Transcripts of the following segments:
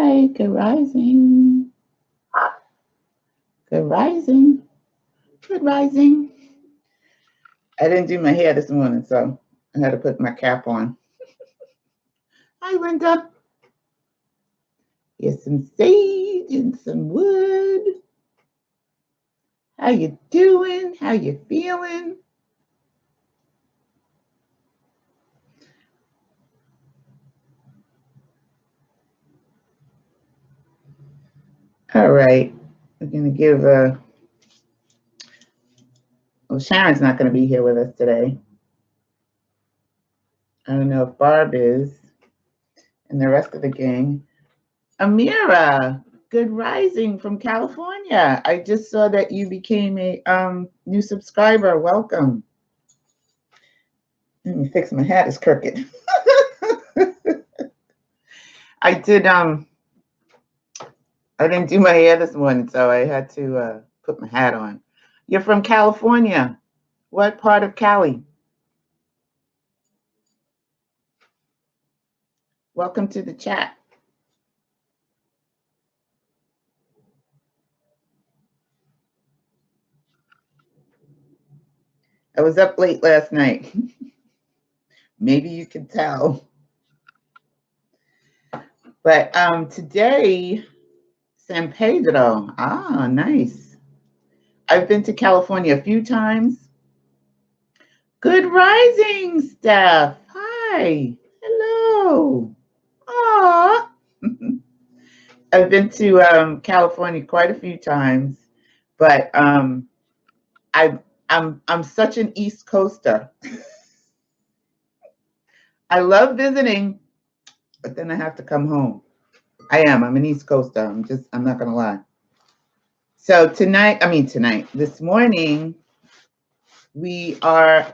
Hi, good rising. Good rising. Good rising. I didn't do my hair this morning, so I had to put my cap on. Hi, Linda. Here's some sage and some wood. How you doing? How you feeling? All right. We're going to give well, Sharon's not going to be here with us today. I don't know if Barb is and the rest of the gang. Amira, good rising from California. I just saw that you became a new subscriber. Welcome. Let me fix my hat. It's crooked. I didn't do my hair this morning, so I had to put my hat on. You're from California. What part of Cali? Welcome to the chat. I was up late last night. Maybe you can tell. But today, San Pedro. Ah, nice. I've been to California a few times. Good rising, Steph. Hi. Hello. Aw. I've been to California quite a few times, but I'm such an East Coaster. I love visiting, but then I have to come home. I'm an East Coaster. I'm not gonna lie. So this morning, we are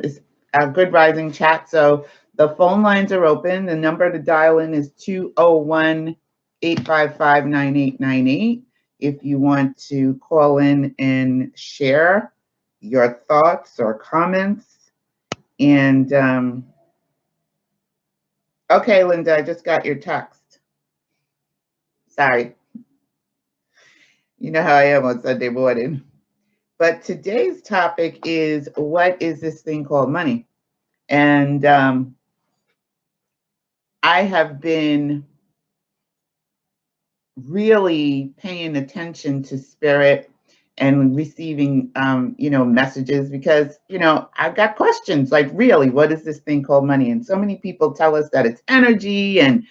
it's a good rising chat. So the phone lines are open. The number to dial in is 201-855-9898. If you want to call in and share your thoughts or comments. And okay, Linda, I just got your text. Sorry. You know how I am on Sunday morning. But today's topic is, what is this thing called money? And I have been really paying attention to spirit and receiving, messages because, I've got questions like, really, what is this thing called money? And so many people tell us that it's energy and,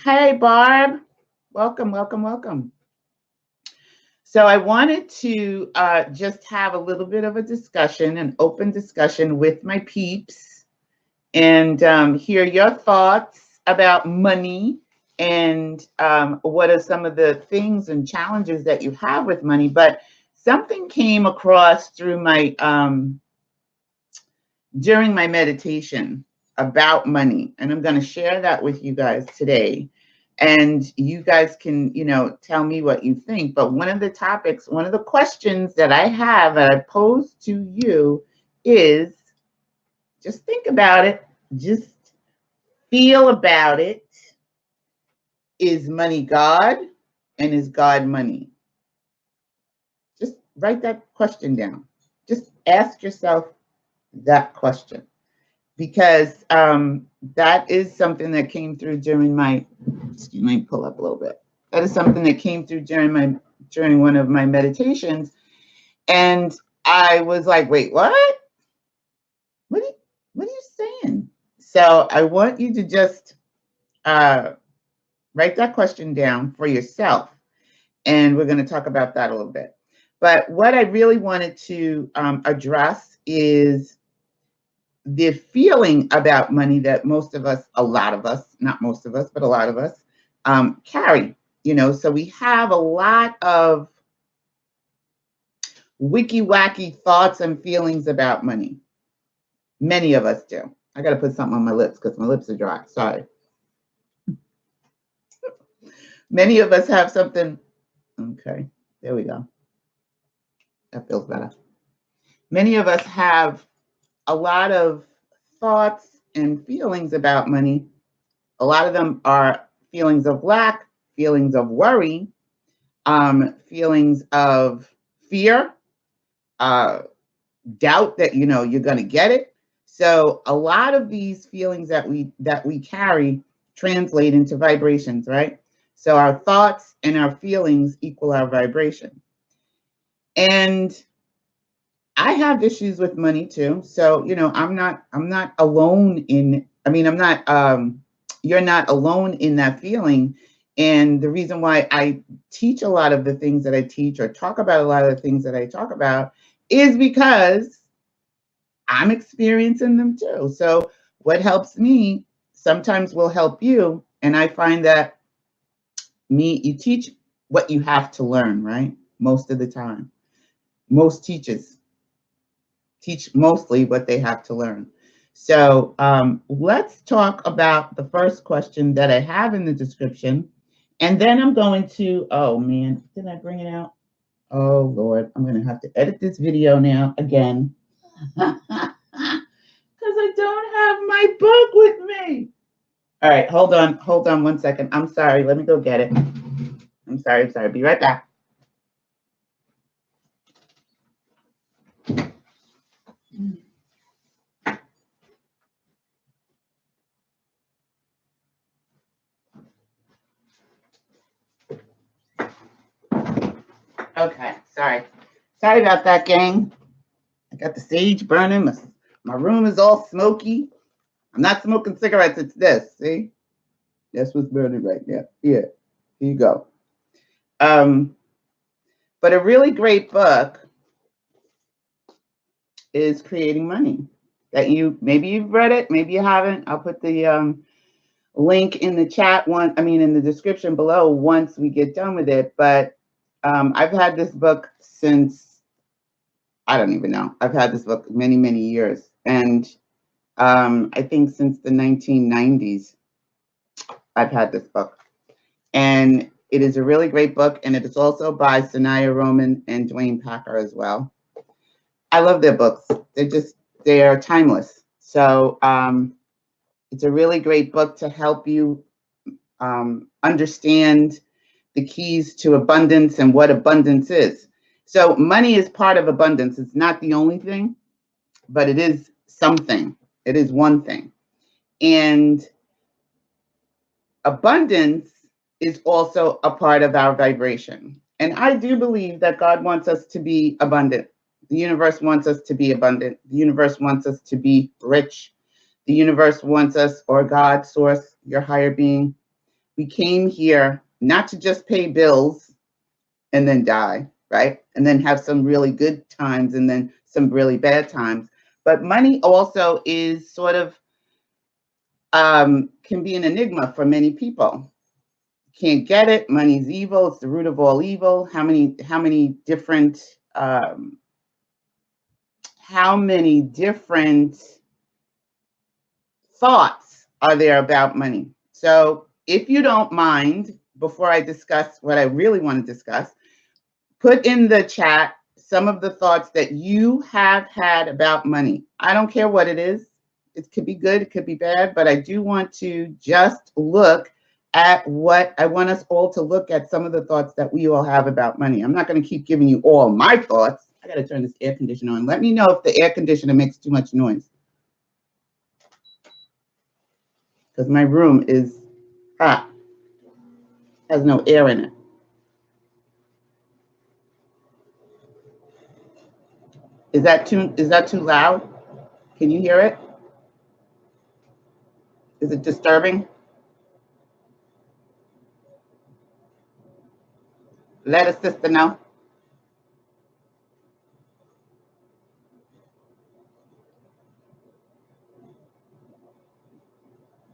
hey, Barb, welcome, welcome, welcome. So I wanted to just have a little bit of a discussion, an open discussion with my peeps, and hear your thoughts about money and what are some of the things and challenges that you have with money. But something came across through my during my meditation about money, and I'm going to share that with you guys today. And you guys can, tell me what you think. But one of the questions that I have that I pose to you is, just think about it. Just feel about it. Is money God, and is God money? Just write that question down. Just ask yourself that question, because that is something that came through during my, excuse me, pull up a little bit. That is something that came through during one of my meditations. And I was like, wait, what? What are you saying? So I want you to just write that question down for yourself. And we're going to talk about that a little bit. But what I really wanted to address is the feeling about money that most of us, a lot of us, not most of us, but a lot of us carry, so we have a lot of wicky wacky thoughts and feelings about money. Many of us do. I got to put something on my lips because my lips are dry. Sorry. Many of us have something. Okay, there we go. That feels better. Many of us have a lot of thoughts and feelings about money, A lot of them are feelings of lack, feelings of worry, feelings of fear, doubt that you're going to get it. So a lot of these feelings that we carry translate into vibrations, right? So our thoughts and our feelings equal our vibration. And I have issues with money too. So, I'm not alone in, you're not alone in that feeling. And the reason why I teach a lot of the things that I teach or talk about a lot of the things that I talk about is because I'm experiencing them too. So what helps me sometimes will help you. And I find that you teach what you have to learn, right? Most of the time. Most teachers teach mostly what they have to learn. So let's talk about the first question that I have in the description. And then I'm going to, oh man, did I bring it out? Oh Lord, I'm going to have to edit this video now again. Because I don't have my book with me. All right, hold on 1 second. I'm sorry, let me go get it. I'm sorry, be right back. Okay, sorry about that, gang. I got the sage burning. My room is all smoky. I'm not smoking cigarettes. It's this. See, that's what's burning right now. Yeah, here you go. But a really great book is Creating Money. That maybe you've read it, maybe you haven't. I'll put the link in the chat in the description below once we get done with it. But I've had this book since, I don't even know. I've had this book many, many years. And I think since the 1990s, I've had this book. And it is a really great book. And it is also by Sanaya Roman and Duane as well. I love their books. They are timeless. So it's a really great book to help you understand the keys to abundance and what abundance is. So money is part of abundance. It's not the only thing, but it is something. It is one thing. And abundance is also a part of our vibration. And I do believe that God wants us to be abundant. The universe wants us to be abundant. The universe wants us to be rich. The universe wants us, or God, source, your higher being. We came here not to just pay bills and then die, right? And then have some really good times and then some really bad times. But money also is sort of, can be an enigma for many people. Can't get it. Money's evil. It's the root of all evil. How many different thoughts are there about money? So if you don't mind, before I discuss what I really want to discuss, put in the chat some of the thoughts that you have had about money. I don't care what it is. It could be good, it could be bad, but I do want to just look at what I want us all to look at, some of the thoughts that we all have about money. I'm not going to keep giving you all my thoughts. I got to turn this air conditioner on. Let me know if the air conditioner makes too much noise, because my room is hot, has no air in it. Is that too loud? Can you hear it? Is it disturbing? Let a sister know.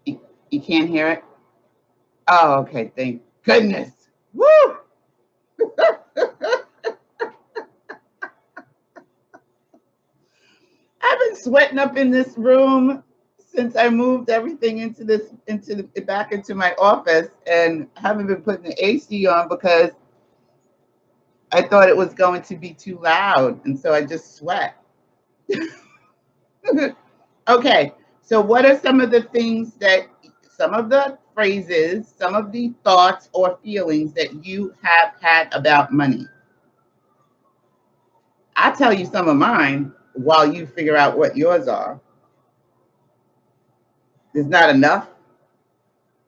You can't hear it? Oh, okay. Thank goodness. Woo! I've been sweating up in this room since I moved everything back into my office, and haven't been putting the AC on because I thought it was going to be too loud, and so I just sweat. Okay, so what are some of the things that some of the phrases, some of the thoughts or feelings that you have had about money. I'll tell you some of mine while you figure out what yours are. There's not enough.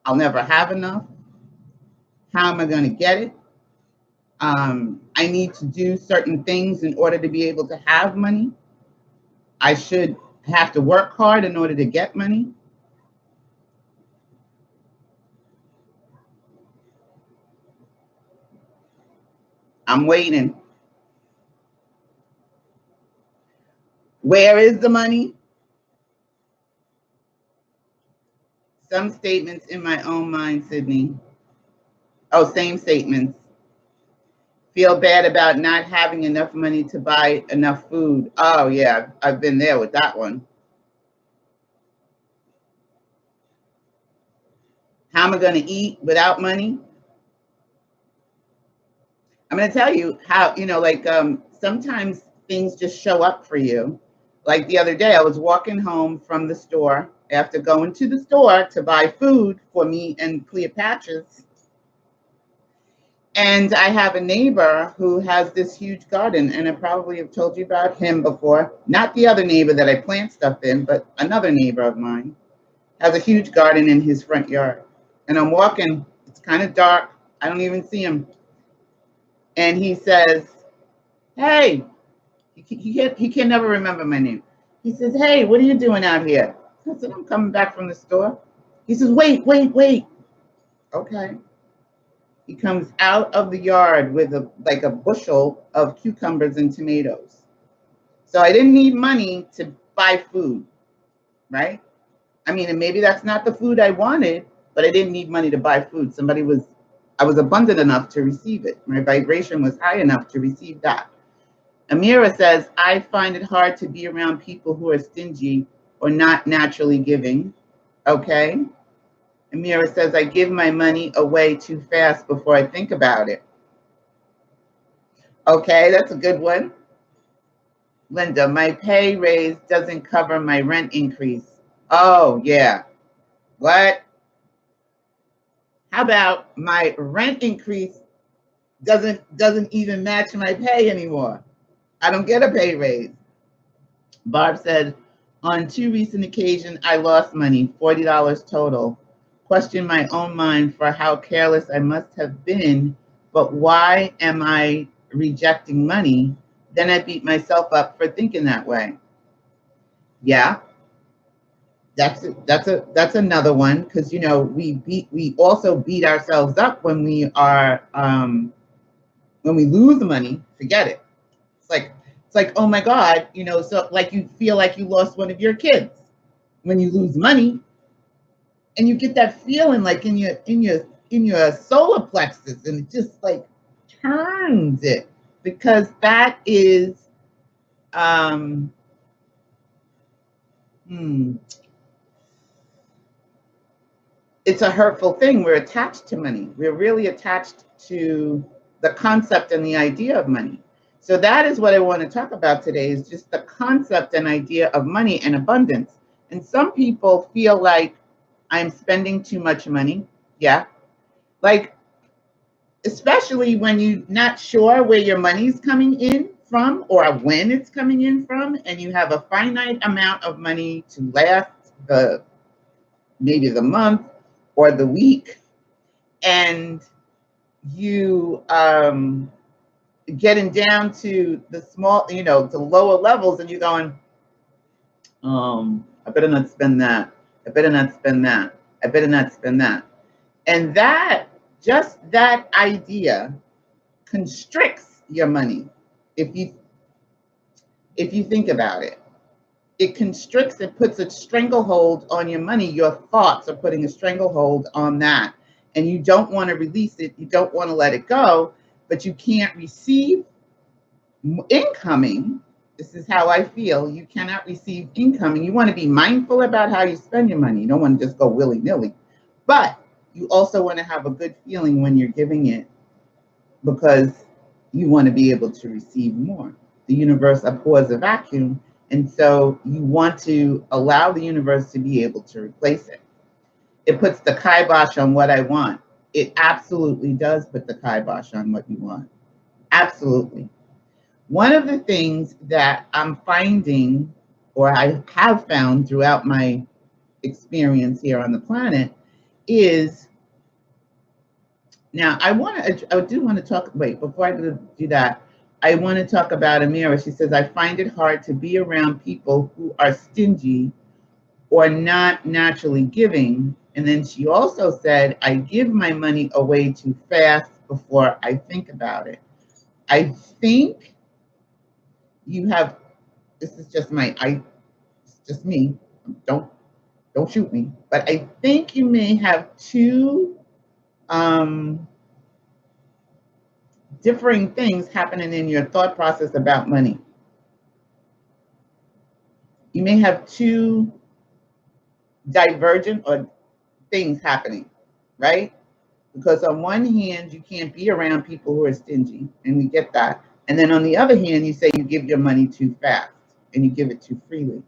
I'll never have enough. How am I going to get it? I need to do certain things in order to be able to have money. I should have to work hard in order to get money. I'm waiting. Where is the money? Some statements in my own mind, Sydney. Oh, same statements. Feel bad about not having enough money to buy enough food. Oh, yeah, I've been there with that one. How am I going to eat without money? I'm going to tell you how, like sometimes things just show up for you. Like the other day, I was walking home from the store after going to the store to buy food for me and Cleopatra's. And I have a neighbor who has this huge garden, and I probably have told you about him before. Not the other neighbor that I plant stuff in, but another neighbor of mine has a huge garden in his front yard. And I'm walking, it's kind of dark, I don't even see him. And he says, hey, he can never remember my name. He says, hey, what are you doing out here? I said, I'm coming back from the store. He says, wait. Okay. He comes out of the yard with like a bushel of cucumbers and tomatoes. So I didn't need money to buy food, right? I mean, and maybe that's not the food I wanted, but I didn't need money to buy food. I was abundant enough to receive it. My vibration was high enough to receive that. Amira says, I find it hard to be around people who are stingy or not naturally giving. Okay. Amira says, I give my money away too fast before I think about it. Okay, that's a good one. Linda, my pay raise doesn't cover my rent increase. Oh, yeah. What? How about my rent increase doesn't even match my pay anymore? I don't get a pay raise. Barb said, on 2 recent occasions, I lost money, $40 total. Question my own mind for how careless I must have been, but why am I rejecting money? Then I beat myself up for thinking that way. Yeah, that's another one, because we also beat ourselves up when we are when we lose money. Forget it. It's like, oh my God, so like you feel like you lost one of your kids when you lose money, and you get that feeling like in your solar plexus, and it just like turns it, because that is it's a hurtful thing. We're attached to money. We're really attached to the concept and the idea of money. So that is what I want to talk about today, is just the concept and idea of money and abundance. And some people feel like I'm spending too much money. Yeah. Like, especially when you're not sure where your money's coming in from or when it's coming in from, and you have a finite amount of money to last maybe the month or the week, and you getting down to the small, the lower levels, and you're going, I better not spend that. I better not spend that. I better not spend that. And just that idea constricts your money. If you think about it, it constricts, it puts a stranglehold on your money. Your thoughts are putting a stranglehold on that. And you don't want to release it. You don't want to let it go, but you can't receive incoming. This is how I feel. You cannot receive incoming. You want to be mindful about how you spend your money. You don't want to just go willy-nilly. But you also want to have a good feeling when you're giving it, because you want to be able to receive more. The universe abhors a vacuum. And so you want to allow the universe to be able to replace it. It puts the kibosh on what I want. It absolutely does put the kibosh on what you want. Absolutely. One of the things that I'm finding, or I have found throughout my experience here on the planet, is now I do want to talk. Wait, before I do that, I want to talk about Amira. She says, I find it hard to be around people who are stingy or not naturally giving. And then she also said, I give my money away too fast before I think about it. I think you have, this is just it's just me. Don't shoot me. But I think you may have two differing things happening in your thought process about money. You may have two divergent or things happening, right? Because on one hand, you can't be around people who are stingy, and we get that. And then on the other hand, you say you give your money too fast and you give it too freely.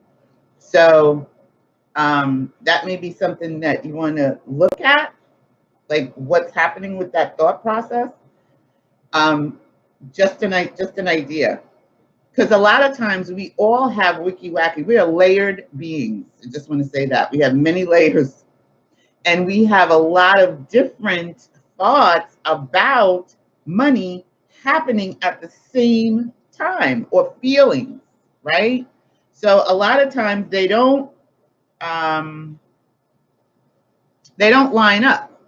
So that may be something that you want to look at, like what's happening with that thought process. Just an idea. Because a lot of times we all have Wicky Wacky. We are layered beings. I just want to say that. We have many layers. And we have a lot of different thoughts about money happening at the same time, or feelings, right? So a lot of times they don't line up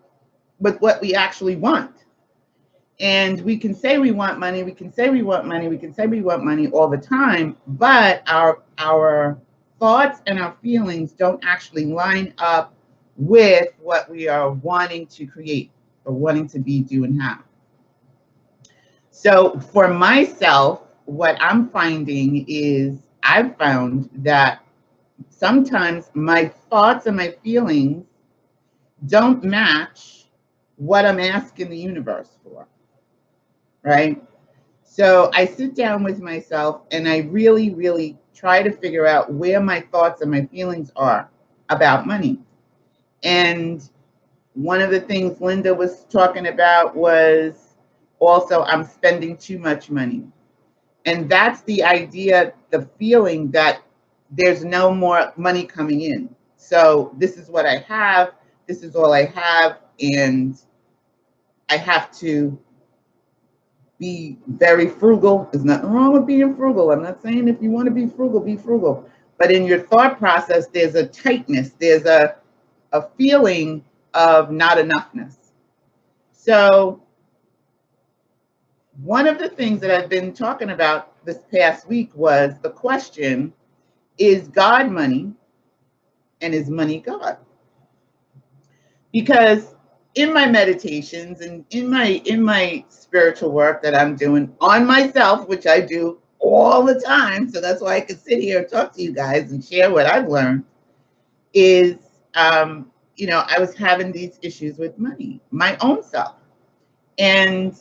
with what we actually want. And we can say we want money, we can say we want money, we can say we want money all the time, but our thoughts and our feelings don't actually line up with what we are wanting to create or wanting to be, do, and have. So for myself, what I'm finding is I've found that sometimes my thoughts and my feelings don't match what I'm asking the universe for, right? So I sit down with myself and I really, really try to figure out where my thoughts and my feelings are about money. And one of the things Linda was talking about was also I'm spending too much money. And that's the idea, the feeling that there's no more money coming in. So this is what I have, this is all I have, and I have to be very frugal. There's nothing wrong with being frugal. I'm not saying if you want to be frugal, be frugal. But in your thought process, there's a tightness, there's a feeling of not enoughness. So one of the things that I've been talking about this past week was the question, is God money and is money God? Because in my meditations and in my spiritual work that I'm doing on myself, which I do all the time, so that's why I can sit here and talk to you guys and share what I've learned, is I was having these issues with money, my own self. And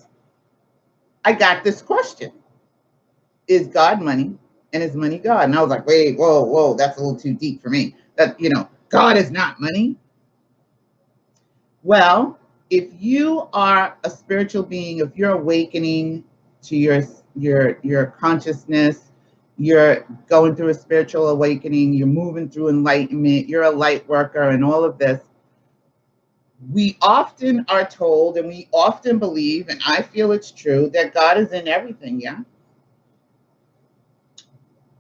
I got this question, is God money and is money God? And I was like, wait, whoa, that's a little too deep for me. That, God is not money. Well, if you are a spiritual being, if you're awakening to your consciousness, you're going through a spiritual awakening, you're moving through enlightenment, you're a light worker and all of this, we often are told and we often believe, and I feel it's true, that God is in everything, yeah?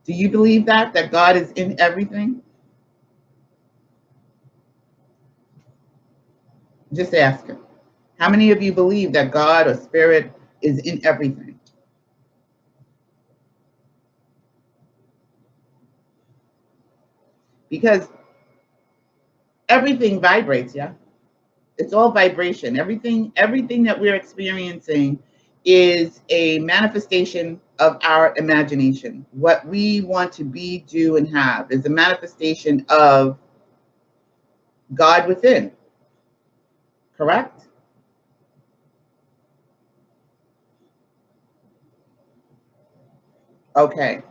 Do you believe that God is in everything? Just asking. How many of you believe that God or spirit is in everything? Because everything vibrates, yeah? It's all vibration. Everything that we're experiencing is a manifestation of our imagination. What we want to be, do, and have is a manifestation of God within. Correct? Okay.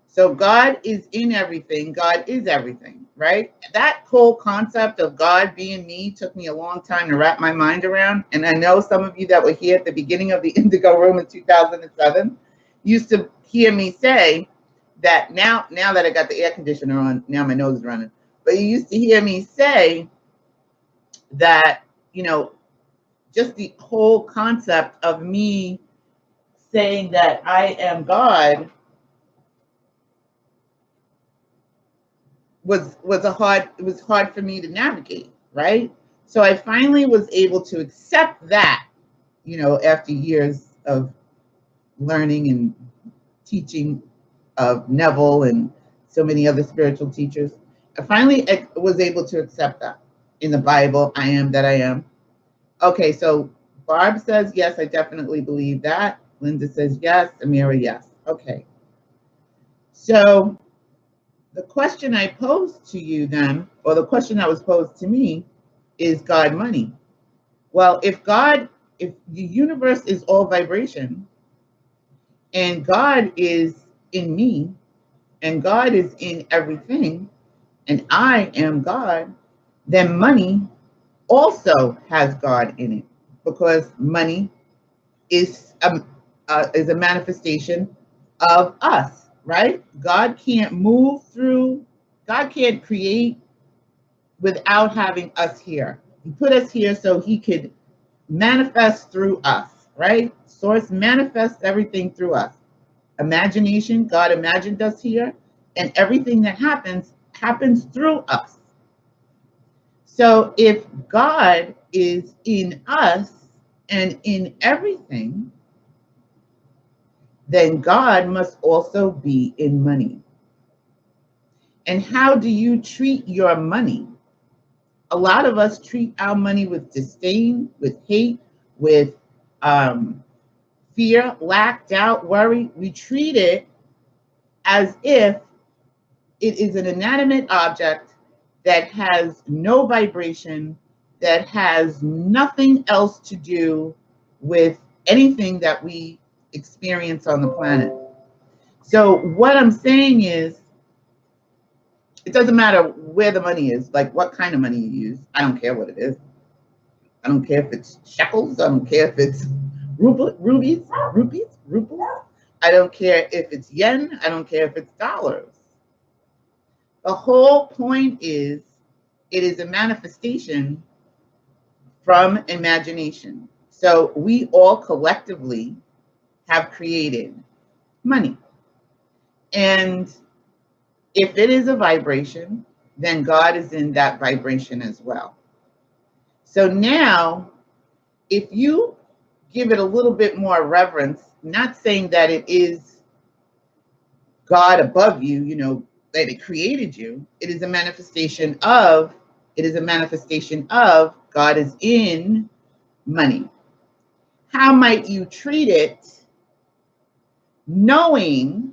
So God is in everything. God is everything, right? That whole concept of God being me took me a long time to wrap my mind around. And I know some of you that were here at the beginning of the Indigo Room in 2007 used to hear me say that now that I got the air conditioner on, now my nose is running. But you used to hear me say that, you know, just the whole concept of me saying that I am God was it was hard for me to navigate, right? So I finally was able to accept that, you know, after years of learning and teaching of Neville and so many other spiritual teachers. I finally was able to accept that in the Bible, I am that I am. Okay, so Barb says, yes, I definitely believe that. Linda says, yes. Amira, yes. Okay. So the question I posed to you then, or the question that was posed to me, is God money? Well, if the universe is all vibration, and God is in me, and God is in everything, and I am God, then money also has God in it, because money is a manifestation of us, right? God can't move through, God can't create without having us here. He put us here so he could manifest through us, right? Source manifests everything through us. Imagination, God imagined us here, and everything that happens through us. So if God is in us and in everything, then God must also be in money. And how do you treat your money? A lot of us treat our money with disdain, with hate, with fear, lack, doubt, worry. We treat it as if it is an inanimate object that has no vibration, that has nothing else to do with anything that we experience on the planet. So what I'm saying is, it doesn't matter where the money is, like what kind of money you use. I don't care what it is. I don't care if it's shekels. I don't care if it's rupees. I don't care if it's yen. I don't care if it's dollars. The whole point is, it is a manifestation from imagination. So we all collectively have created money. And if it is a vibration, then God is in that vibration as well. So now, if you give it a little bit more reverence, not saying that it is God above you, you know, that it created you, it is a manifestation of God is in money. How might you treat it knowing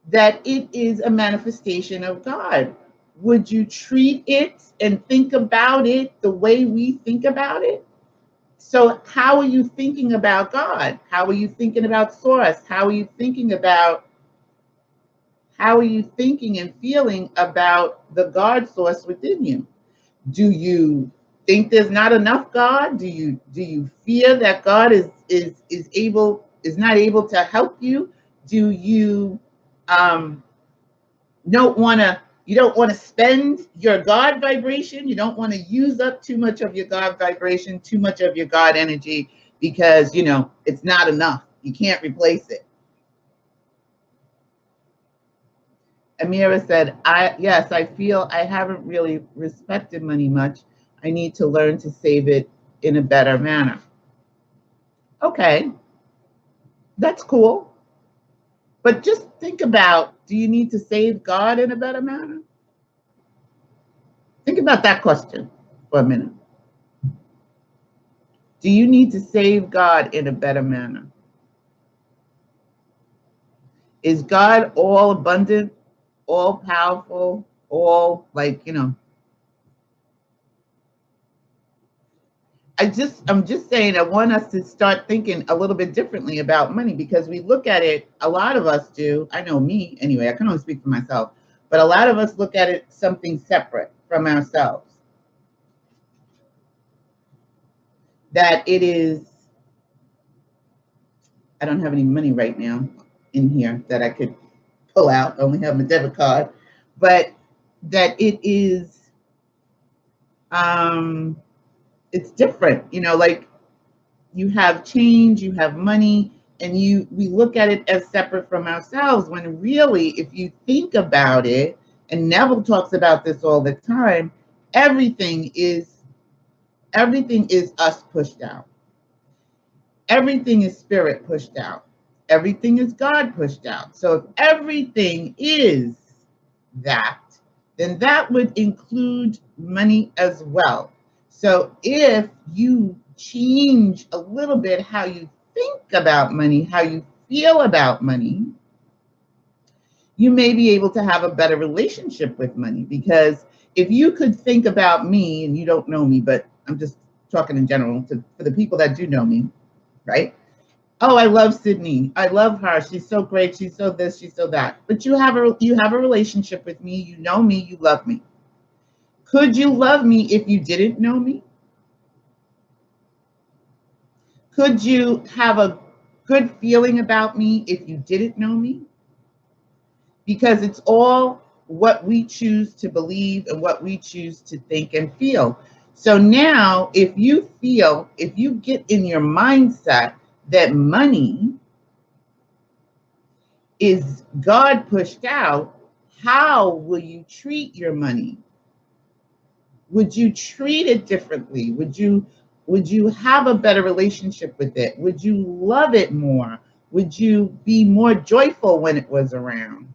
that it is a manifestation of God? Would you treat it and think about it the way we think about it? So how are you thinking about God? How are you thinking about Source? How are you thinking and feeling about the God source within you? Do you think there's not enough God? Do you fear that God is not able to help you? Do you you don't want to spend your God vibration? You don't want to use up too much of your God vibration, too much of your God energy, because you know it's not enough. You can't replace it. Amira said, yes, I feel I haven't really respected money much. I need to learn to save it in a better manner. Okay, that's cool. But just think about, do you need to save God in a better manner? Think about that question for a minute. Do you need to save God in a better manner? Is God all abundant, all powerful, all like, you know? I'm just saying, I want us to start thinking a little bit differently about money, because we look at it, a lot of us do. I know me anyway, I can only speak for myself, But a lot of us look at it something separate from ourselves. That it is, I don't have any money right now in here that I could pull out. I only have my debit card. But that it is, it's different. You know, like you have change, you have money, and we look at it as separate from ourselves, when really, if you think about it, and Neville talks about this all the time, everything is us pushed out. Everything is spirit pushed out. Everything is God pushed out. So if everything is that, then that would include money as well. So if you change a little bit how you think about money, how you feel about money, you may be able to have a better relationship with money. Because if you could think about me, and you don't know me, but I'm just talking in general for the people that do know me, right? Oh, I love Sydney. I love her. She's so great. She's so this, she's so that. But you have a relationship with me. You know me. You love me. Could you love me if you didn't know me? Could you have a good feeling about me if you didn't know me? Because it's all what we choose to believe and what we choose to think and feel. So now, if you get in your mindset that money is God pushed out, how will you treat your money? Would you treat it differently? Would you have a better relationship with it? Would you love it more? Would you be more joyful when it was around?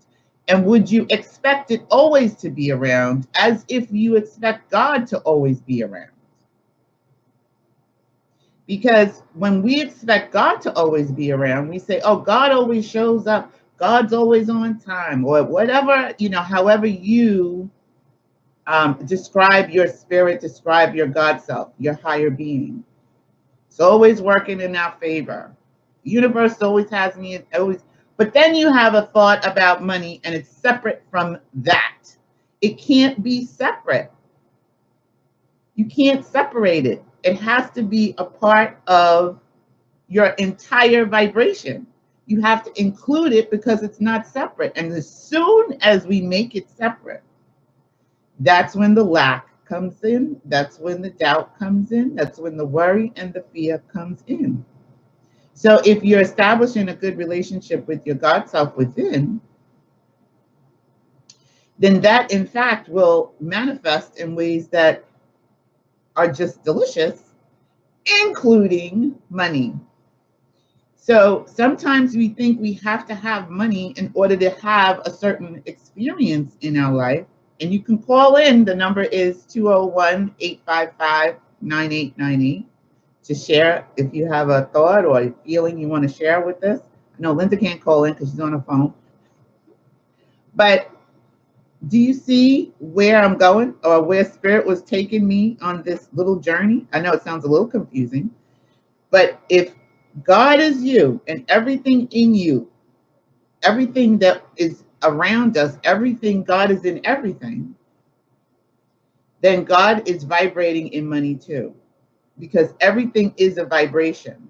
And would you expect it always to be around, as if you expect God to always be around? Because when we expect God to always be around, we say, oh, God always shows up. God's always on time, or whatever, however you describe your spirit, describe your God self, your higher being. It's always working in our favor. The universe always has me, always. But then you have a thought about money, and it's separate from that. It can't be separate. You can't separate it. It has to be a part of your entire vibration. You have to include it, because it's not separate. And as soon as we make it separate, that's when the lack comes in. That's when the doubt comes in. That's when the worry and the fear comes in. So if you're establishing a good relationship with your God self within, then that in fact will manifest in ways that are just delicious, including money. So sometimes we think we have to have money in order to have a certain experience in our life. And you can call in. The number is 201-855-9898 to share if you have a thought or a feeling you want to share with us. I know Linda can't call in because she's on her phone. But do you see where I'm going, or where Spirit was taking me on this little journey? I know it sounds a little confusing, but if God is you and everything in you, everything that is around us, everything, God is in everything, then God is vibrating in money too, because everything is a vibration.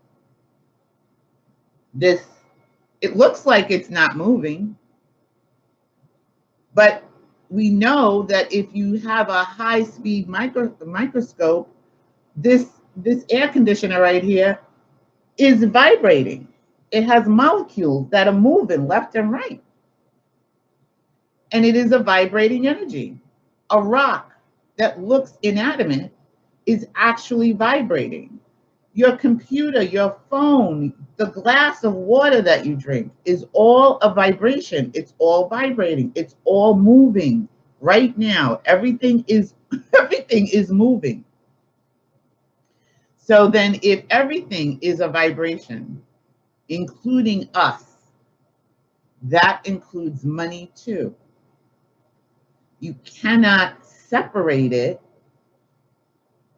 It looks like it's not moving, but we know that if you have a high-speed microscope, this air conditioner right here is vibrating. It has molecules that are moving left and right. And it is a vibrating energy. A rock that looks inanimate is actually vibrating. Your computer, your phone, the glass of water that you drink is all a vibration. It's all vibrating. It's all moving right now. Everything is moving. So then if everything is a vibration, including us, that includes money too. You cannot separate it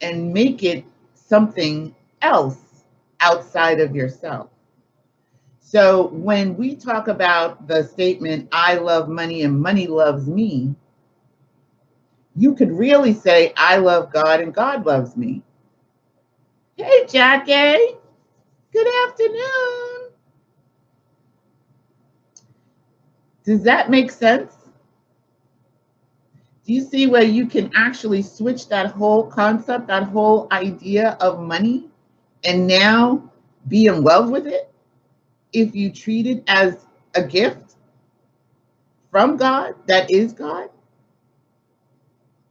and make it something else outside of yourself. So when we talk about the statement, I love money and money loves me, you could really say, I love God and God loves me. Hey, Jackie. Good afternoon. Does that make sense? Do you see where you can actually switch that whole concept, that whole idea of money, and now be in love with it if you treat it as a gift from God that is God?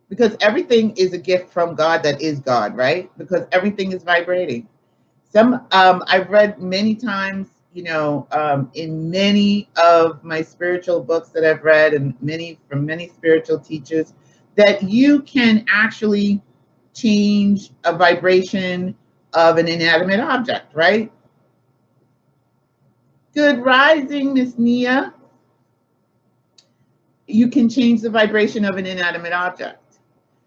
Because everything is a gift from God that is God, right? Because everything is vibrating. I've read many times, in many of my spiritual books that I've read, and from many spiritual teachers, that you can actually change a vibration of an inanimate object, right? Good rising, Miss Nia. You can change the vibration of an inanimate object.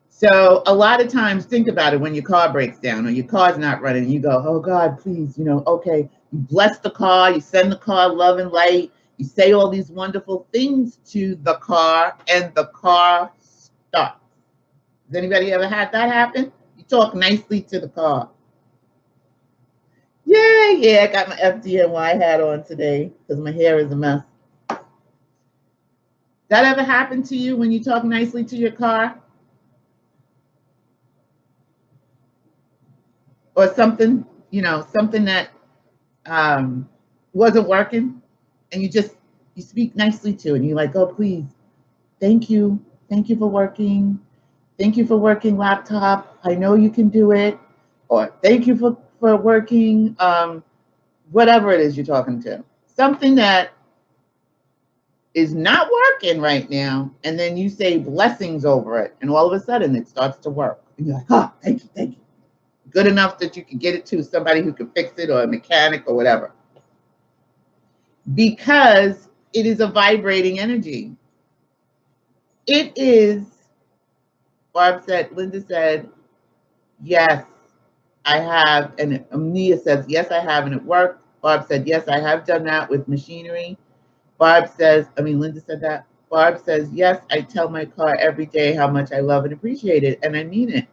So a lot of times, think about it when your car breaks down or your car's not running, you go, oh God, please, okay. You bless the car, you send the car love and light, you say all these wonderful things to the car, and the car stops. Has anybody ever had that happen? You talk nicely to the car. Yeah, I got my FDNY hat on today because my hair is a mess. That ever happened to you when you talk nicely to your car? Or something, something that wasn't working, and you speak nicely to it, and you're like, oh, please, thank you for working, laptop, I know you can do it, or thank you for working, whatever it is you're talking to, something that is not working right now, and then you say blessings over it, and all of a sudden it starts to work, and you're like, oh, thank you, good enough that you can get it to somebody who can fix it, or a mechanic or whatever, because it is a vibrating energy. It is, Linda said, yes, I have, and Nia says, yes, I have, and it worked. Barb said, yes, I have done that with machinery. Linda said that. Barb says, yes, I tell my car every day how much I love and appreciate it, and I mean it.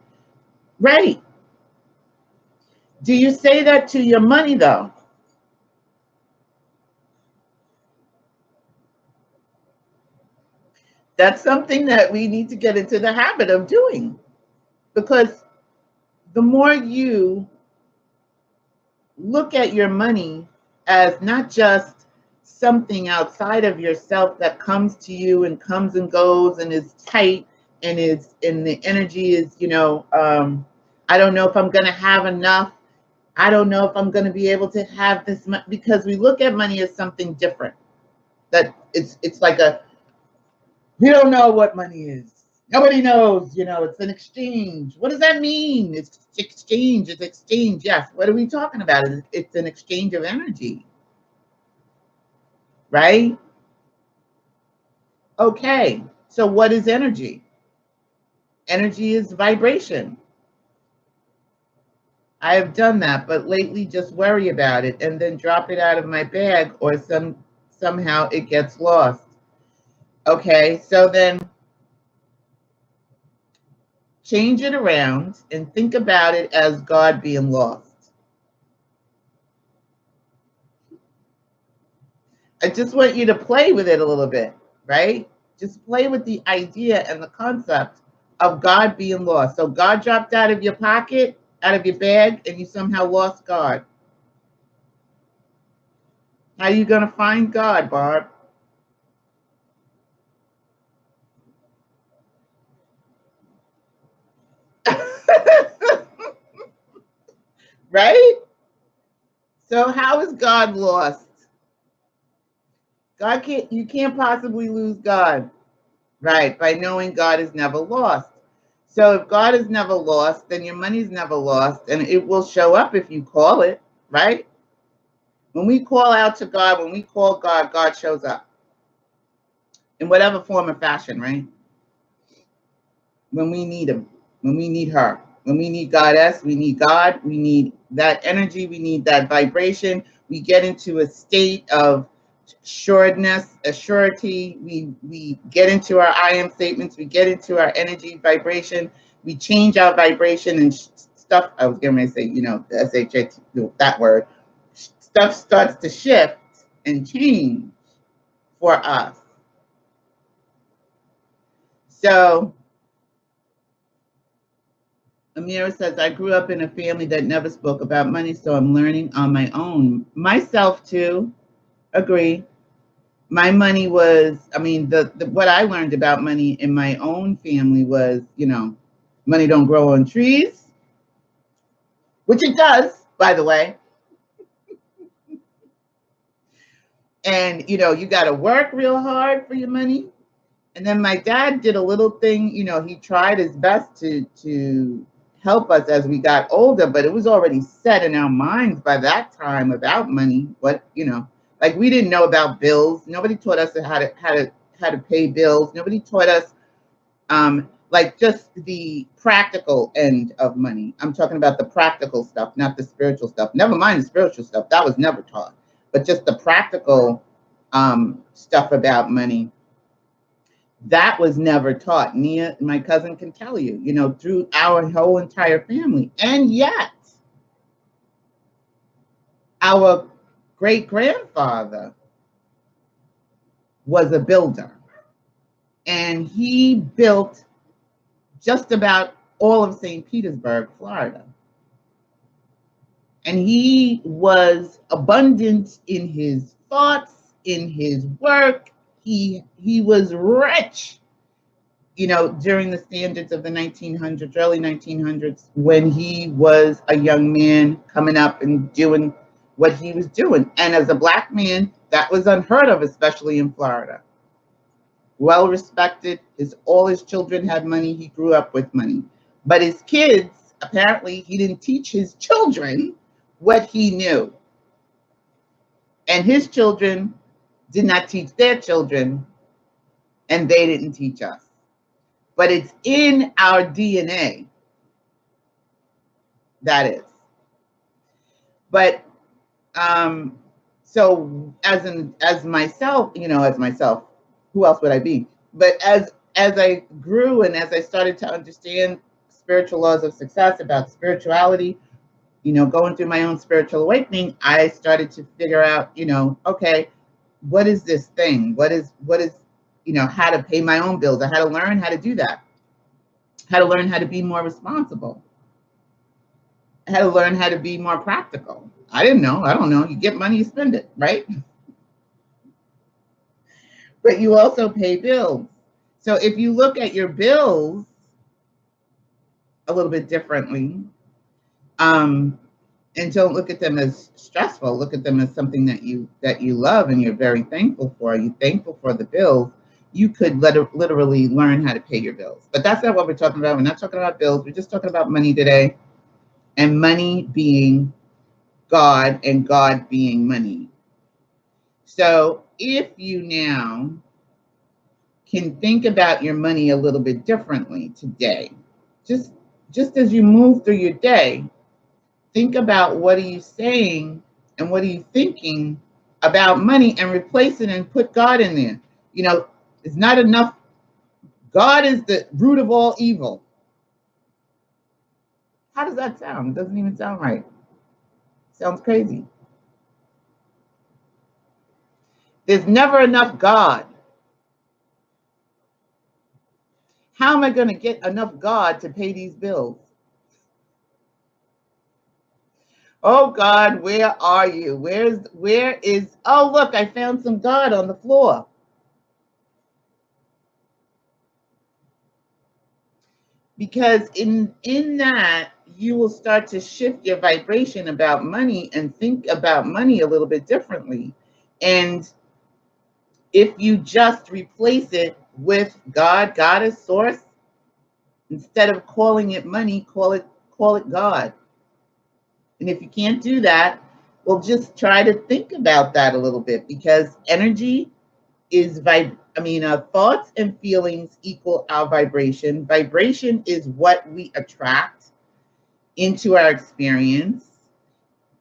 Right. Do you say that to your money, though? That's something that we need to get into the habit of doing, because the more you look at your money as not just something outside of yourself that comes to you and comes and goes and is tight and the energy is, I don't know if I'm going to have enough. I don't know if I'm going to be able to have this much, because we look at money as something different. That it's like we don't know what money is. Nobody knows, it's an exchange. What does that mean? It's exchange. It's exchange. Yes. What are we talking about? It's an exchange of energy. Right? Okay. So what is energy? Energy is vibration. I have done that, but lately just worry about it and then drop it out of my bag, or somehow it gets lost. Okay. So then change it around and think about it as God being lost. I just want you to play with it a little bit, right? Just play with the idea and the concept of God being lost. So God dropped out of your pocket, out of your bag, and you somehow lost God. How are you going to find God, Barb? Right? So how is God lost? You can't possibly lose God, right? By knowing God is never lost. So if God is never lost, then your money's never lost, and it will show up if you call it, right? When we call out to God, when we call God, God shows up in whatever form or fashion, right? When we need him, when we need her, when we need Goddess, we need God, we need that energy, we need that vibration, We get into a state of assuredness, a surety. We get into our I am statements. We get into our energy vibration. We change our vibration and stuff. I was going to say, the SHAT, that word. Stuff starts to shift and change for us. So Amira says, I grew up in a family that never spoke about money, so I'm learning on my own. Myself too, agree. My money was, what I learned about money in my own family was, money don't grow on trees, which it does, by the way. And, you got to work real hard for your money. And then my dad did a little thing, he tried his best to help us as we got older, but it was already set in our minds by that time about money. What, like we didn't know about bills. Nobody taught us how to pay bills. Nobody taught us like just the practical end of money. I'm talking about the practical stuff, not the spiritual stuff. Never mind the spiritual stuff. That was never taught. But just the practical stuff about money. That was never taught. Nia, my cousin, can tell you, through our whole entire family. And yet, our great-grandfather was a builder. And he built just about all of St. Petersburg, Florida. And he was abundant in his thoughts, in his work. He was rich, during the standards of the 1900s, early 1900s, when he was a young man coming up and doing what he was doing. And as a Black man, that was unheard of, especially in Florida. Well respected. All his children had money. He grew up with money. But his kids, apparently, he didn't teach his children what he knew. And his children did not teach their children, and they didn't teach us. But it's in our DNA. That is. But so as myself, who else would I be? But as I grew and as I started to understand spiritual laws of success, about spirituality, going through my own spiritual awakening, I started to figure out, okay, what is this thing? What is, how to pay my own bills. I had to learn how to do that. I had to learn how to be more responsible. I had to learn how to be more practical. I don't know. You get money, you spend it, right? But you also pay bills. So if you look at your bills a little bit differently, and don't look at them as stressful, look at them as something that you love and you're very thankful for. You're thankful for the bills. You could literally learn how to pay your bills. But that's not what we're talking about. We're not talking about bills. We're just talking about money today. And money being God and God being money. So if you now can think about your money a little bit differently today, just as you move through your day, think about what are you saying and what are you thinking about money, and replace it and put God in there. It's not enough. God is the root of all evil. How does that sound? It doesn't even sound right. Sounds crazy. There's never enough God. How am I going to get enough God to pay these bills? Oh God, where are you? Where is, oh look, I found some God on the floor. Because in that, you will start to shift your vibration about money and think about money a little bit differently. And if you just replace it with God, Goddess, Source, instead of calling it money, call it God. And if you can't do that, well, just try to think about that a little bit, because energy is thoughts and feelings equal our vibration. Vibration is what we attract into our experience.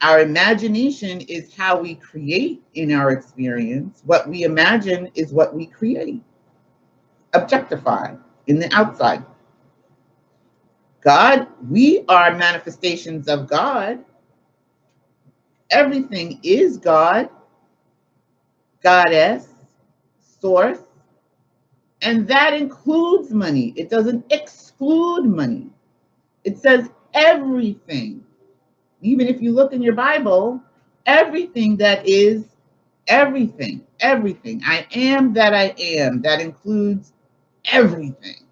Our imagination is how we create in our experience. What we imagine is what we create, objectify in the outside. God, we are manifestations of God. Everything is God, goddess, source, and that includes money. It doesn't exclude money. It says everything. Even if you look in your Bible, everything that is everything, everything. I am that I am. That includes everything.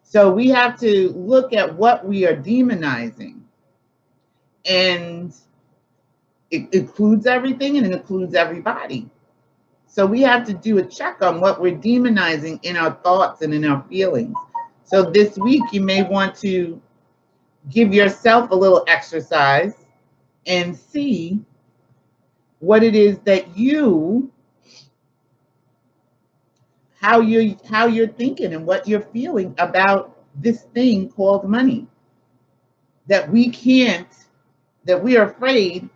So we have to look at what we are demonizing. And it includes everything and it includes everybody. So we have to do a check on what we're demonizing in our thoughts and in our feelings. So this week, you may want to give yourself a little exercise and see what it is that how you're thinking and what you're feeling about this thing called money that that we are afraid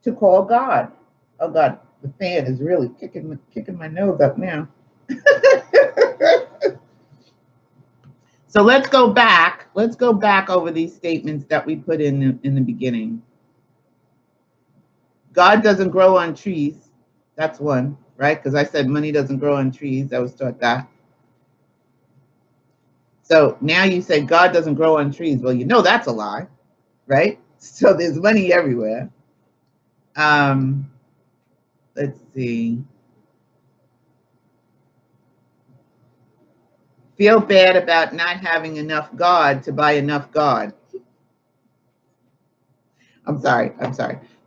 to call God. Oh God, the fan is really kicking my nose up now. So let's go back. Let's go back over these statements that we put in the beginning. God doesn't grow on trees. That's one, right? Because I said money doesn't grow on trees. I was taught that. So now you say God doesn't grow on trees. Well, you know that's a lie, right? So there's money everywhere. Let's see. Feel bad about not having enough God to buy enough God. I'm sorry.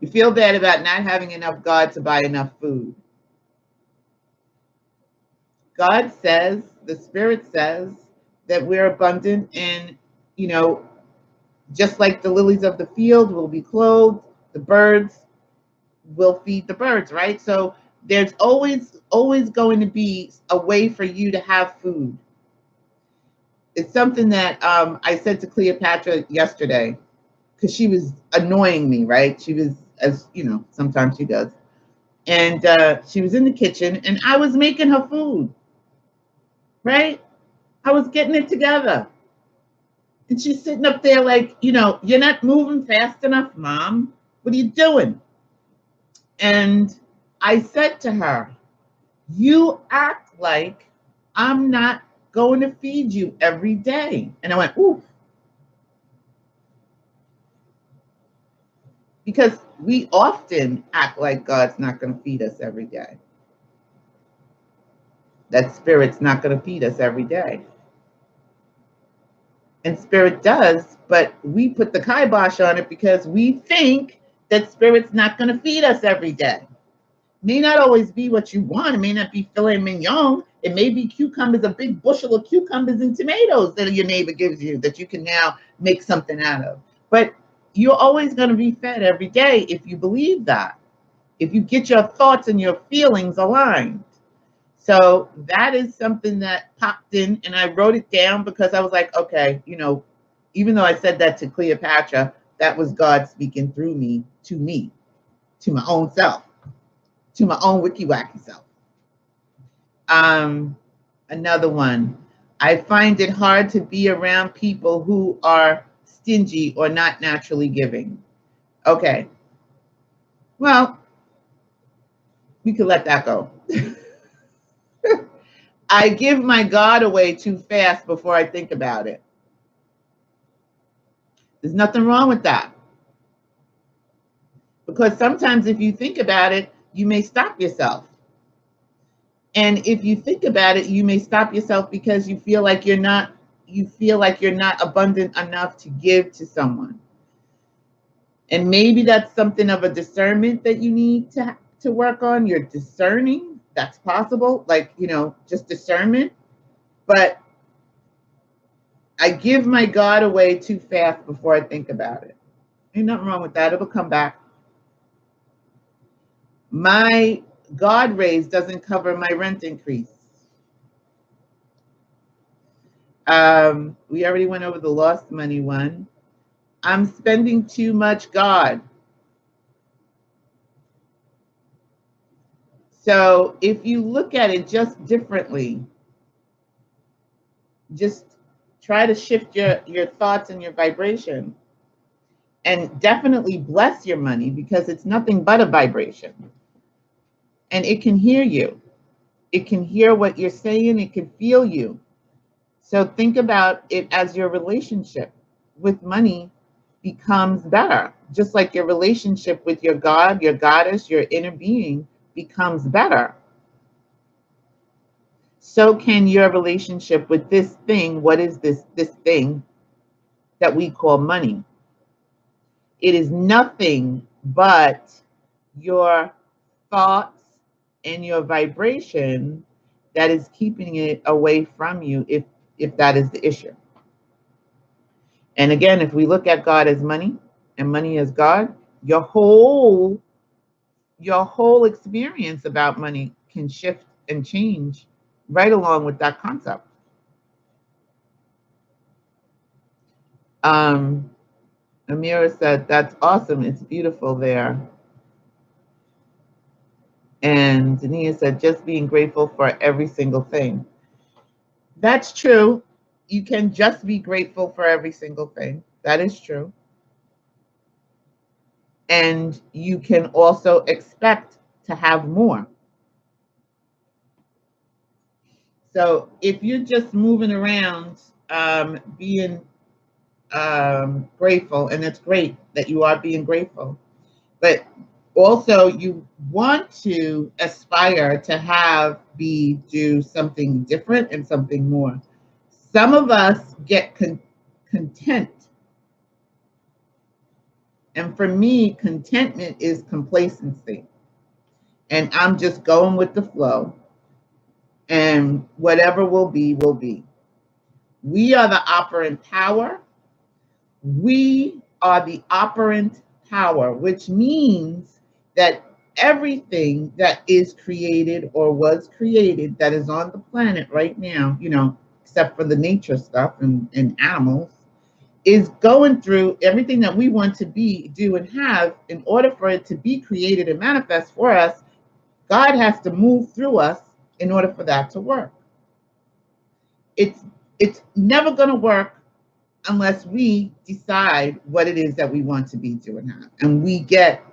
You feel bad about not having enough God to buy enough food. God says, the Spirit says that we're abundant and, just like the lilies of the field will be clothed, the birds will feed the birds, right? So there's always going to be a way for you to have food. It's something that I said to Cleopatra yesterday because she was annoying me, right? She was, as sometimes she does. And she was in the kitchen and I was making her food, right? I was getting it together. And she's sitting up there like, you're not moving fast enough, Mom. What are you doing? And I said to her, you act like I'm not going to feed you every day. And I went, ooh. Because we often act like God's not going to feed us every day. That Spirit's not going to feed us every day. And Spirit does, but we put the kibosh on it because we think that Spirit's not going to feed us every day. May not always be what you want. It may not be filet mignon. It may be cucumbers, a big bushel of cucumbers and tomatoes that your neighbor gives you that you can now make something out of. But you're always going to be fed every day if you believe that, if you get your thoughts and your feelings aligned. So that is something that popped in, and I wrote it down because I was like, okay, even though I said that to Cleopatra, that was God speaking through me, to my own self, to my own Wicky Wacky self. Another one. I find it hard to be around people who are stingy or not naturally giving. Okay. Well, we could let that go. I give my God away too fast before I think about it. There's nothing wrong with that. Because sometimes if you think about it, you may stop yourself. And if you think about it, you may stop yourself because you feel like you're not abundant enough to give to someone. And maybe that's something of a discernment that you need to work on. You're discerning. That's possible. Like, just discernment. But I give my God away too fast before I think about it. Ain't nothing wrong with that. It'll come back. My God raise doesn't cover my rent increase. We already went over the lost money one. I'm spending too much, God. So if you look at it just differently, just try to shift your thoughts and your vibration, and definitely bless your money, because it's nothing but a vibration. And it can hear you. It can hear what you're saying. It can feel you. So think about it as your relationship with money becomes better. Just like your relationship with your God, your goddess, your inner being becomes better. So can your relationship with this thing. What is this thing that we call money? It is nothing but your thoughts and your vibration that is keeping it away from you, if that is the issue. And again, if we look at God as money and money as God, your whole experience about money can shift and change right along with that concept. Amira said, that's awesome. It's beautiful there. And Dania said, just being grateful for every single thing. That's true. You can just be grateful for every single thing. That is true. And you can also expect to have more. So if you're just moving around, being grateful, and it's great that you are being grateful, but also you want to aspire to do something different and something more. Some of us get content. And for me, contentment is complacency. And I'm just going with the flow. And whatever will be, will be. We are the operant power. We are the operant power, which means that everything that is created or was created that is on the planet right now, except for the nature stuff and animals, is going through everything that we want to be, do, and have. In order for it to be created and manifest for us, God has to move through us in order for that to work. It's never going to work unless we decide what it is that we want to be, do, and have, and we get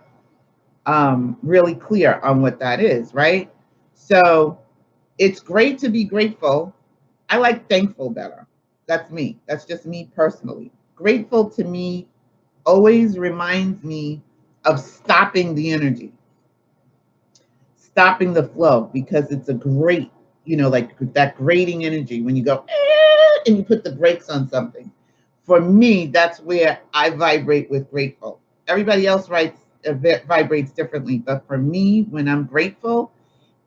really clear on what that is, right? So it's great to be grateful. I like thankful better. That's me. That's just me personally. Grateful to me always reminds me of stopping the energy, stopping the flow, because it's a great, like that grating energy when you go and you put the brakes on something. For me, that's where I vibrate with grateful. Everybody else vibrates differently, but for me, when I'm grateful,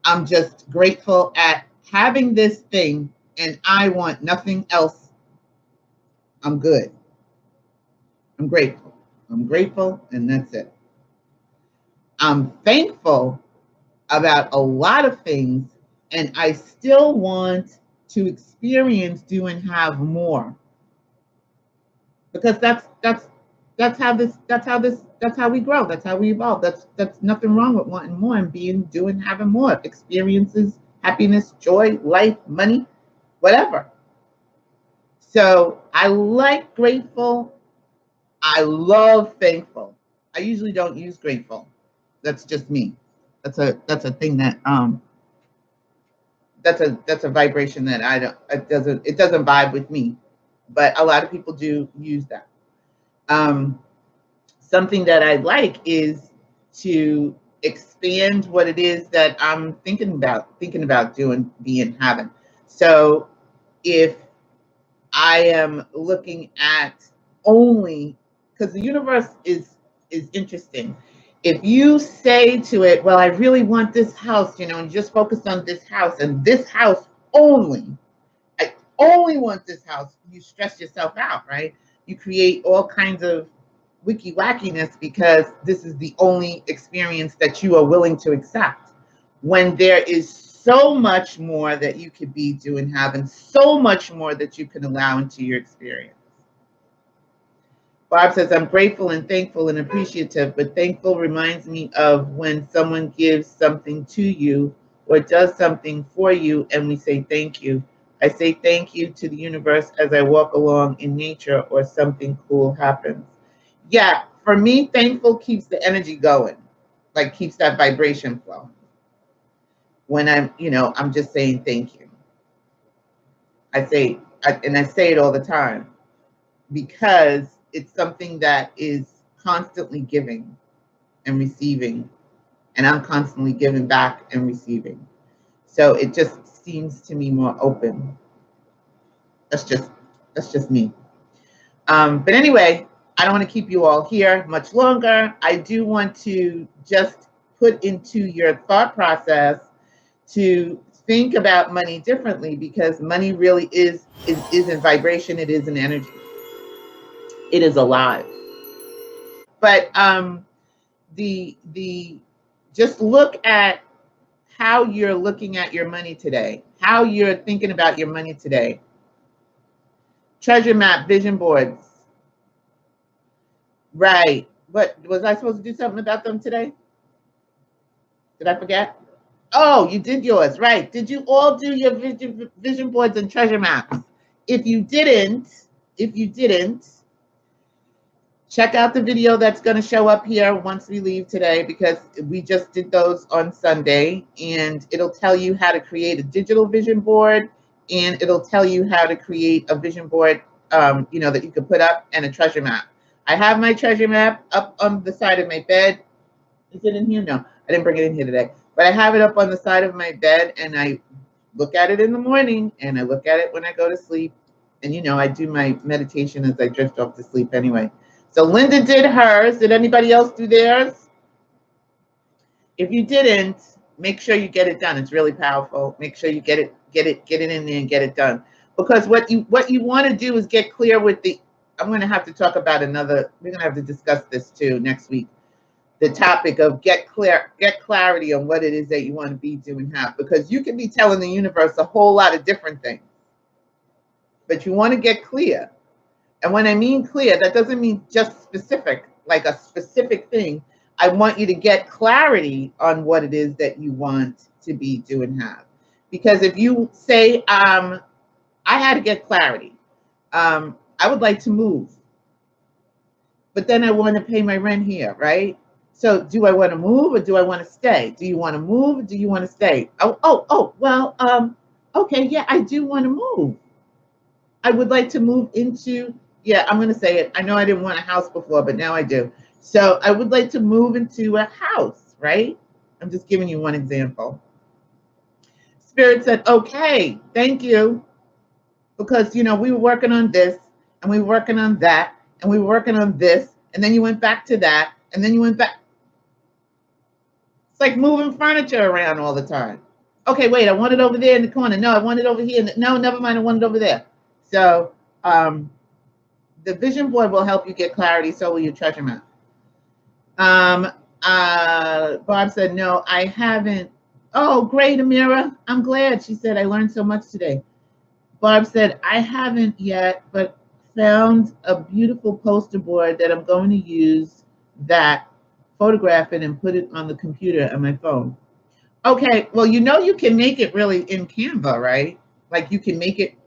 I'm just grateful at having this thing, and I want nothing else. I'm good. I'm grateful. I'm grateful, and that's it. I'm thankful about a lot of things, and I still want to experience, do, and have more, because that's how we grow. That's how we evolve. That's nothing wrong with wanting more and being, doing, having more experiences, happiness, joy, life, money, whatever. So I like grateful. I love thankful. I usually don't use grateful. That's just me. That's a thing that that's a vibration that it doesn't vibe with me. But a lot of people do use that. Something that I like is to expand what it is that I'm thinking about doing, being, having. So if I am looking at only, because the universe is interesting. If you say to it, well, I really want this house, and just focus on this house and this house only. I only want this house. You stress yourself out, right? You create all kinds of wicky wackiness because this is the only experience that you are willing to accept, when there is so much more that you could be, do, and have, and so much more that you can allow into your experience. Bob says, I'm grateful and thankful and appreciative, but thankful reminds me of when someone gives something to you or does something for you and we say thank you. I say thank you to the universe as I walk along in nature or something cool happens. Yeah, for me, thankful keeps the energy going, like keeps that vibration flowing. When I'm just saying thank you. I say it all the time because it's something that is constantly giving and receiving, and I'm constantly giving back and receiving. So it just seems to me more open. That's just me. But anyway, I don't want to keep you all here much longer. I do want to just put into your thought process to think about money differently, because money really is in vibration. It is an energy. It is alive. But the just look at how you're looking at your money today, how you're thinking about your money today. Treasure map, vision boards. Right. What was I supposed to do something about them today? Did I forget? Oh, you did yours, right? Did you all do your vision boards and treasure maps? If you didn't, check out the video that's going to show up here once we leave today, because we just did those on Sunday, and it'll tell you how to create a digital vision board, and it'll tell you how to create a vision board, that you can put up, and a treasure map. I have my treasure map up on the side of my bed. Is it in here? No, I didn't bring it in here today, but I have it up on the side of my bed, and I look at it in the morning, and I look at it when I go to sleep, and I do my meditation as I drift off to sleep anyway. So Linda did hers. Did anybody else do theirs? If you didn't, make sure you get it done. It's really powerful. Make sure you get it in there and get it done. Because what you want to do is get clear with the. I'm going to have to talk about another. We're going to have to discuss this too next week. The topic of get clarity on what it is that you want to be, do, and have. Because you can be telling the universe a whole lot of different things, but you want to get clear. And when I mean clear, that doesn't mean just specific, like a specific thing. I want you to get clarity on what it is that you want to be, do, and have. Because if you say, I had to get clarity. I would like to move, but then I want to pay my rent here, right? So do I want to move or do I want to stay? Do you want to move or do you want to stay? Well, okay, yeah, I do want to move. I would like to move into, yeah, I'm going to say it. I know I didn't want a house before, but now I do. So I would like to move into a house, right? I'm just giving you one example. Spirit said, okay, thank you. Because, we were working on this and we were working on that and we were working on this. And then you went back to that and then you went back. It's like moving furniture around all the time. Okay, wait, I want it over there in the corner. No, I want it over here. No, never mind, I want it over there. So the vision board will help you get clarity. So will your treasure map. Bob said, no, I haven't. Oh, great, Amira. I'm glad. She said, I learned so much today. Barb said, I haven't yet, but found a beautiful poster board that I'm going to use, that photograph it and put it on the computer on my phone. Okay, well, you can make it really in Canva, right? Like you can make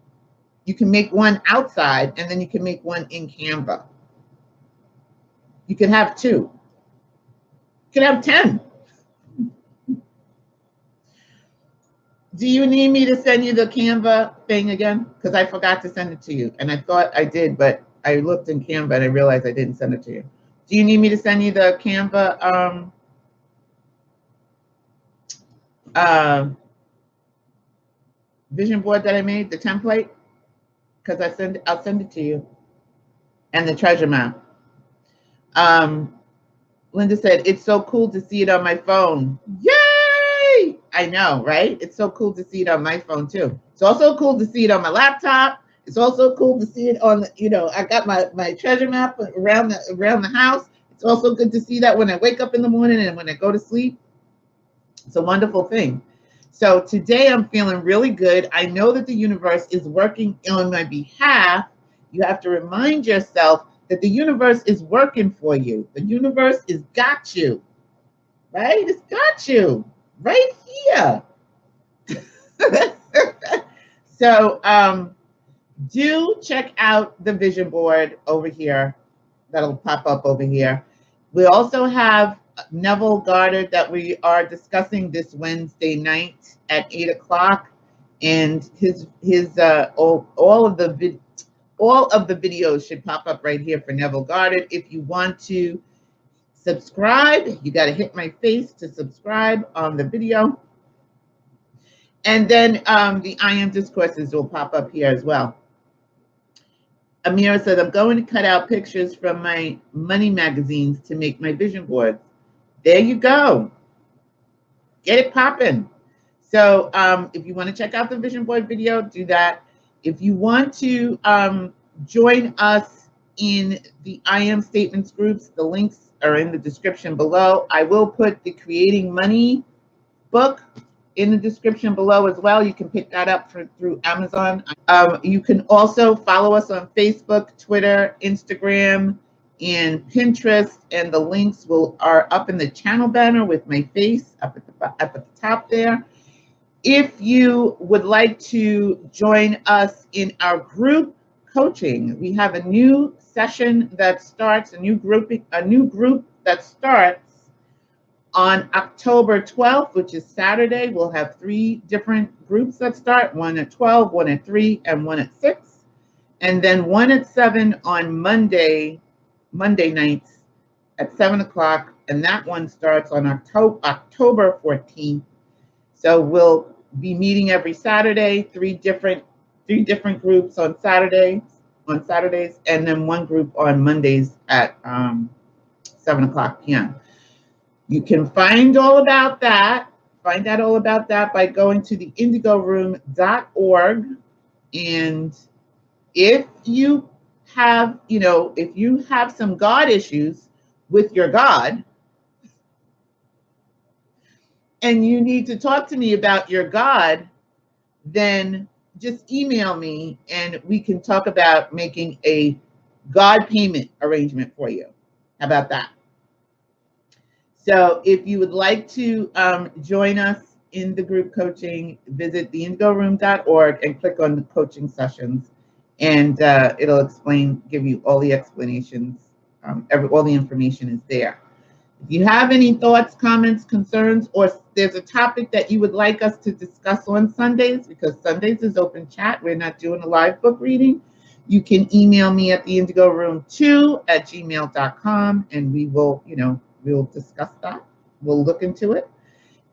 one outside and then you can make one in Canva. You can have two. You can have 10. Do you need me to send you the Canva thing again? Because I forgot to send it to you. And I thought I did, but I looked in Canva and I realized I didn't send it to you. Do you need me to send you the Canva vision board that I made, the template? Because I'll send it to you. And the treasure map. Linda said, it's so cool to see it on my phone. Yay! I know, right? It's so cool to see it on my phone too. It's also cool to see it on my laptop. It's also cool to see it on, I got my treasure map around the house. It's also good to see that when I wake up in the morning and when I go to sleep. It's a wonderful thing. So today I'm feeling really good. I know that the universe is working on my behalf. You have to remind yourself that the universe is working for you. The universe has got you, right? It's got you right here. So do check out the vision board over here. That'll pop up over here. We also have Neville Goddard that we are discussing this Wednesday night at 8 o'clock, and his all of the videos should pop up right here for Neville Goddard. If you want to subscribe, you got to hit my face to subscribe on the video. And then the I Am Discourses will pop up here as well. Amira said, I'm going to cut out pictures from my money magazines to make my vision boards. There you go. Get it popping. So if you want to check out the vision board video, do that. If you want to join us in the I Am Statements groups, the links are in the description below. I will put the Creating Money book in the description below as well. You can pick that up through Amazon. You can also follow us on Facebook, Twitter, Instagram, and Pinterest, and the links are up in the channel banner with my face up at the top there. If you would like to join us in our group coaching, we have a new session that starts, a new group that starts on October 12th, which is Saturday. We'll have 3 different groups that start, one at 12, one at 3, and one at 6. And then one at 7 on Monday nights at 7 o'clock. And that one starts on October 14th. So we'll be meeting every Saturday, three different groups on Saturdays, and then one group on Mondays at 7 o'clock p.m. You can find out all about that by going to the indigoroom.org. And if you have some God issues with your God, and you need to talk to me about your God, then just email me and we can talk about making a God payment arrangement for you. How about that? So if you would like to join us in the group coaching, visit theindigoroom.org and click on the coaching sessions, and it'll give you all the explanations. All the information is there. If you have any thoughts, comments, concerns, or there's a topic that you would like us to discuss on Sundays, because Sundays is open chat, we're not doing a live book reading, you can email me at theindigoroom2@gmail.com, and we will, we'll discuss that. We'll look into it.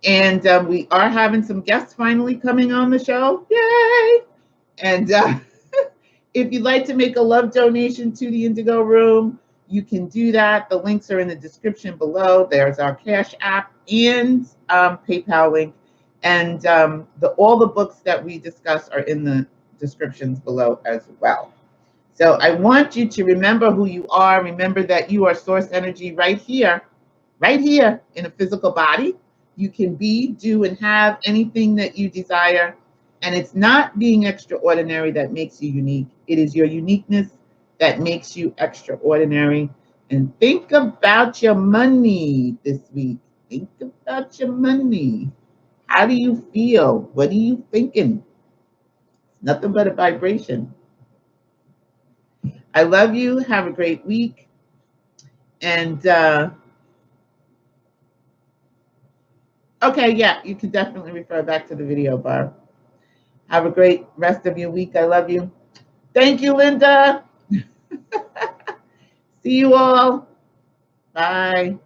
And we are having some guests finally coming on the show. Yay! And if you'd like to make a love donation to the Indigo Room, you can do that. The links are in the description below. There's our Cash App and PayPal link. And all the books that we discuss are in the descriptions below as well. So I want you to remember who you are. Remember that you are source energy right here in a physical body. You can be, do, and have anything that you desire. And it's not being extraordinary that makes you unique. It is your uniqueness that makes you extraordinary. And think about your money this week. Think about your money. How do you feel? What are you thinking? Nothing but a vibration. I love you. Have a great week. And okay, yeah, you can definitely refer back to the video, Barb. Have a great rest of your week. I love you. Thank you, Linda. See you all. Bye.